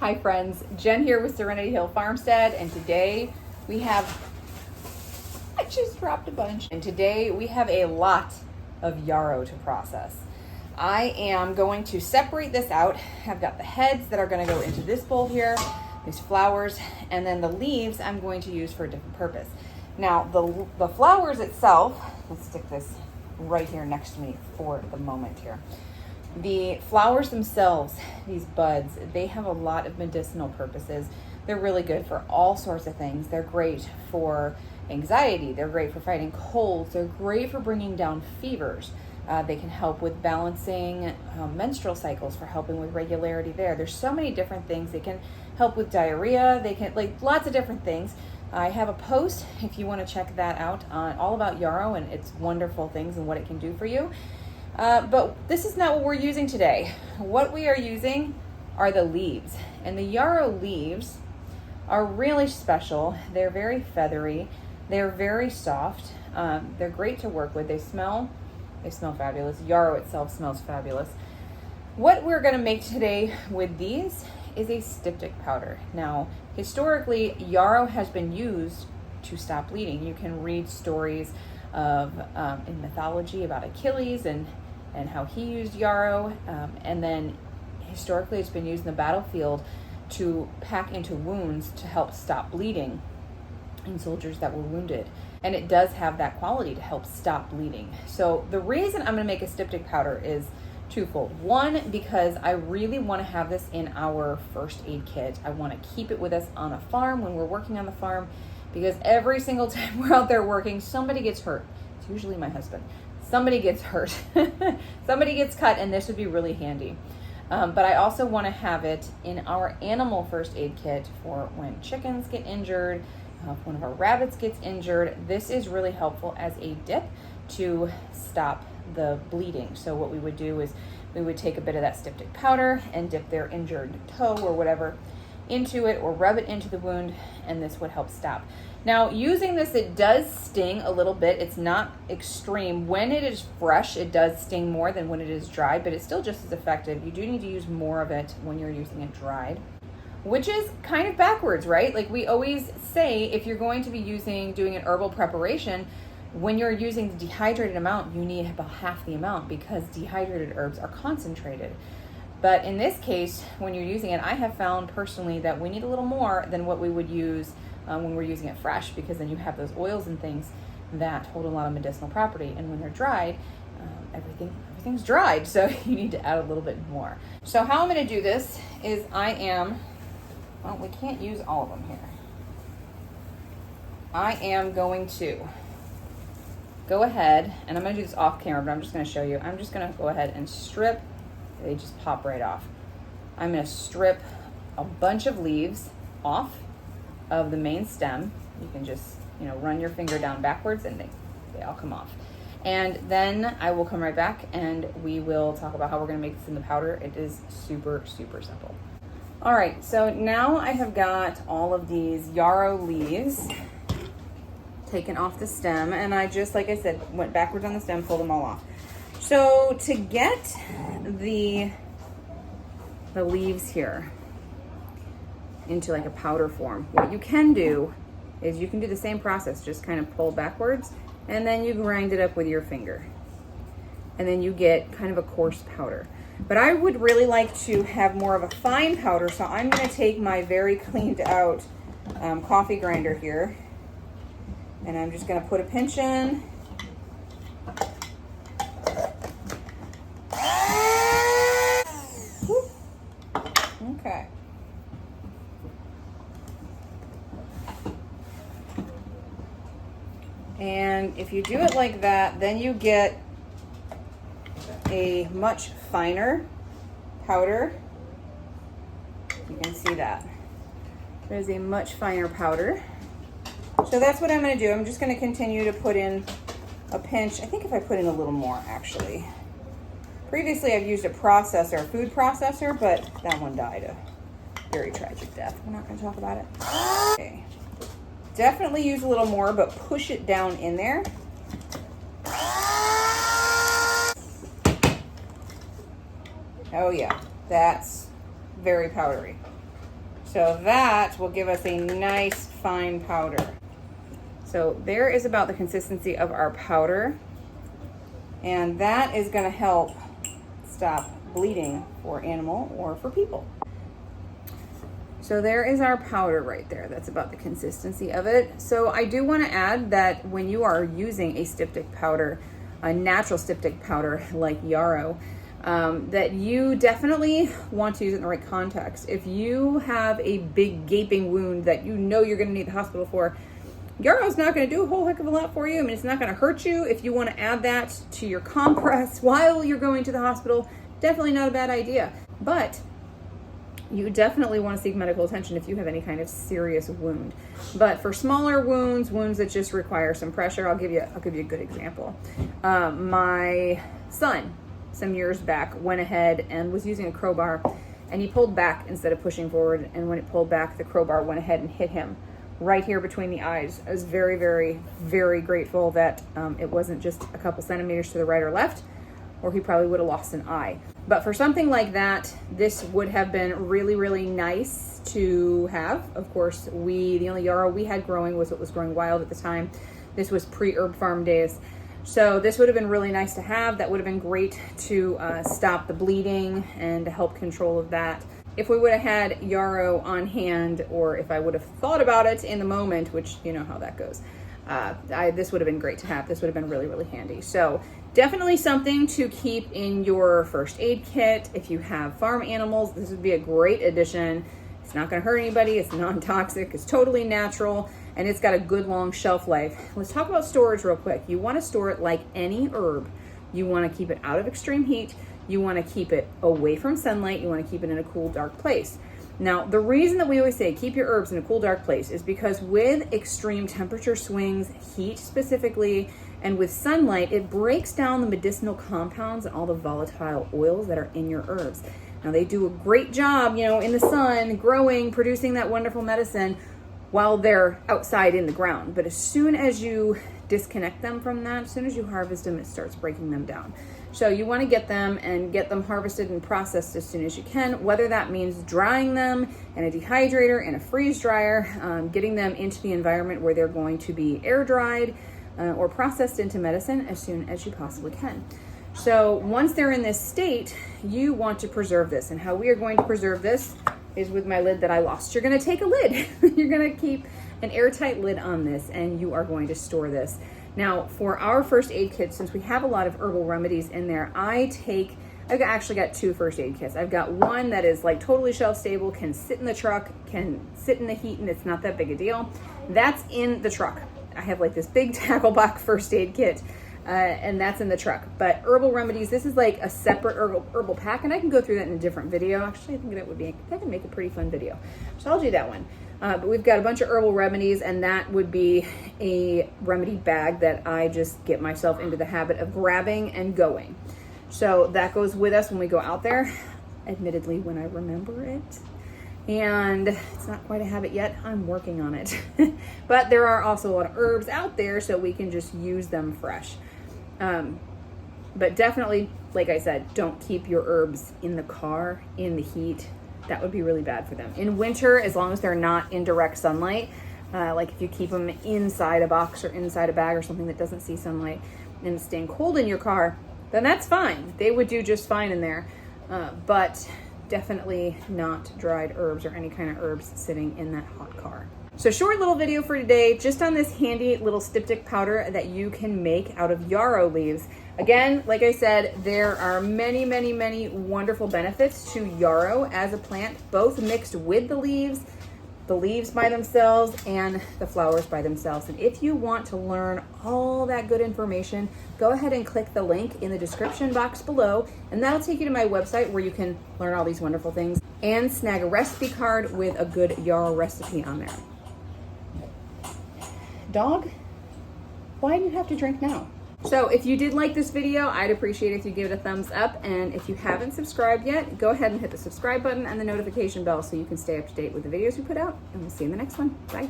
Hi friends, Jen here with Serenity Hill Farmstead, and today we have, I just dropped a bunch, and today we have a lot of yarrow to process. I am going to separate this out. I've got the heads that are going to go into this bowl here, these flowers, and then the leaves I'm going to use for a different purpose. Now the flowers itself, let's stick this right here next to me for the moment here. The flowers themselves, these buds, they have a lot of medicinal purposes. They're really good for all sorts of things. They're great for anxiety. They're great for fighting colds. They're great for bringing down fevers. They can help with balancing menstrual cycles, for helping with regularity there. There's so many different things. They can help with diarrhea. They can, like, lots of different things. I have a post if you want to check that out on all about yarrow and its wonderful things and what it can do for you. But this is not what we're using today. What we are using are the leaves. And the yarrow leaves are really special. They're very feathery. They're very soft. They're great to work with. They smell fabulous. Yarrow itself smells fabulous. What we're going to make today with these is a styptic powder. Now, historically, yarrow has been used to stop bleeding. You can read stories of in mythology about Achilles and how he used yarrow, and then historically it's been used in the battlefield to pack into wounds to help stop bleeding in soldiers that were wounded. And it does have that quality to help stop bleeding. So the reason I'm going to make a styptic powder is twofold. One, because I really want to have this in our first aid kit. I want to keep it with us on a farm when we're working on the farm, because every single time we're out there working, somebody gets hurt. It's usually my husband. Somebody gets hurt. Somebody gets cut, and this would be really handy. But I also want to have it in our animal first aid kit for when chickens get injured, if one of our rabbits gets injured. This is really helpful as a dip to stop the bleeding. So what we would do is we would take a bit of that styptic powder and dip their injured toe or whatever into it, or rub it into the wound, and this would help stop. Now, using this, it does sting a little bit. It's not extreme. When it is fresh, it does sting more than when it is dried, but it's still just as effective. You do need to use more of it when you're using it dried, which is kind of backwards, right? Like we always say, if you're going to be doing an herbal preparation, when you're using the dehydrated amount, you need about half the amount, because dehydrated herbs are concentrated. But in this case, when you're using it, I have found personally that we need a little more than what we would use when we're using it fresh, because then you have those oils and things that hold a lot of medicinal property. And when they're dried, everything's dried, so you need to add a little bit more. So how I'm going to do this is well, we can't use all of them here. I am going to go ahead, and I'm going to do this off camera, but I'm just going to show you. I'm just going to go ahead and strip. They just pop right off. I'm going to strip a bunch of leaves off of the main stem. You can just, run your finger down backwards and they all come off. And then I will come right back and we will talk about how we're going to make this in the powder. It is super, super simple. All right, so now I have got all of these yarrow leaves taken off the stem, and I just, like I said, went backwards on the stem, pulled them all off. So to get the leaves here into like a powder form, what you can do is you can do the same process, just kind of pull backwards, and then you grind it up with your finger, and then you get kind of a coarse powder. But I would really like to have more of a fine powder, so I'm going to take my very cleaned out coffee grinder here, and I'm just going to put a pinch in. Okay. And if you do it like that, then you get a much finer powder. You can see that. There's a much finer powder. So that's what I'm going to do. I'm just going to continue to put in a pinch. I think if I put in a little more, actually. Previously, I've used a food processor, but that one died a very tragic death. We're not going to talk about it. Okay. Definitely use a little more, but push it down in there. Oh yeah, that's very powdery. So that will give us a nice fine powder. So there is about the consistency of our powder. And that is gonna help stop bleeding for animal or for people. So there is our powder right there. That's about the consistency of it. So I do want to add that when you are using a styptic powder, a natural styptic powder like Yarrow, that you definitely want to use it in the right context. If you have a big gaping wound that you know you're going to need the hospital for, Yarrow's not going to do a whole heck of a lot for you. I mean, it's not going to hurt you. If you want to add that to your compress while you're going to the hospital, definitely not a bad idea. But you definitely want to seek medical attention if you have any kind of serious wound. But for smaller wounds that just require some pressure, I'll give you a good example. My son, some years back, went ahead and was using a crowbar, and he pulled back instead of pushing forward. And when it pulled back, the crowbar went ahead and hit him right here between the eyes. I was very, very, very grateful that it wasn't just a couple centimeters to the right or left, or he probably would have lost an eye. But for something like that, this would have been really, really nice to have. Of course, the only Yarrow we had growing was what was growing wild at the time. This was pre-herb farm days. So this would have been really nice to have. That would have been great to stop the bleeding and to help control of that. If we would have had Yarrow on hand, or if I would have thought about it in the moment, which you know how that goes, this would have been great to have. This would have been really, really handy. So definitely something to keep in your first aid kit. If you have farm animals, this would be a great addition. It's not going to hurt anybody. It's non-toxic. It's totally natural, and it's got a good long shelf life. Let's talk about storage real quick. You want to store it like any herb. You want to keep it out of extreme heat. You want to keep it away from sunlight. You want to keep it in a cool, dark place. Now, the reason that we always say keep your herbs in a cool, dark place is because with extreme temperature swings, heat specifically, and with sunlight, it breaks down the medicinal compounds and all the volatile oils that are in your herbs. Now, they do a great job, in the sun, growing, producing that wonderful medicine while they're outside in the ground. But as soon as you disconnect them from that, as soon as you harvest them, it starts breaking them down. So you want to get them harvested and processed as soon as you can, whether that means drying them in a dehydrator, in a freeze dryer, getting them into the environment where they're going to be air dried or processed into medicine as soon as you possibly can. So once they're in this state, you want to preserve this. And how we are going to preserve this is with my lid that I lost. You're going to take a lid. You're going to keep an airtight lid on this, and you are going to store this. Now, for our first aid kit, since we have a lot of herbal remedies in there, I've actually got two first aid kits. I've got one that is like totally shelf stable, can sit in the truck, can sit in the heat, and it's not that big a deal. That's in the truck. I have like this big tackle box first aid kit, and that's in the truck. But herbal remedies, this is like a separate herbal pack, and I can go through that in a different video. Actually, I think that would make a pretty fun video. So I'll do that one. But we've got a bunch of herbal remedies, and that would be a remedy bag that I just get myself into the habit of grabbing and going. So that goes with us when we go out there, admittedly when I remember it. And it's not quite a habit yet. I'm working on it. But there are also a lot of herbs out there, so we can just use them fresh. But definitely, like I said, don't keep your herbs in the car, in the heat. That would be really bad for them. In winter, as long as they're not in direct sunlight, like if you keep them inside a box or inside a bag or something that doesn't see sunlight and it's staying cold in your car, then that's fine. They would do just fine in there. But definitely not dried herbs or any kind of herbs sitting in that hot car. So short little video for today, just on this handy little styptic powder that you can make out of yarrow leaves. Again, like I said, there are many, many, many wonderful benefits to yarrow as a plant, both mixed with the leaves by themselves and the flowers by themselves. And if you want to learn all that good information, go ahead and click the link in the description box below, and that'll take you to my website where you can learn all these wonderful things and snag a recipe card with a good yarrow recipe on there. Dog, why do you have to drink now? So if you did like this video, I'd appreciate it if you give it a thumbs up. And if you haven't subscribed yet, go ahead and hit the subscribe button and the notification bell so you can stay up to date with the videos we put out. And we'll see you in the next one. Bye.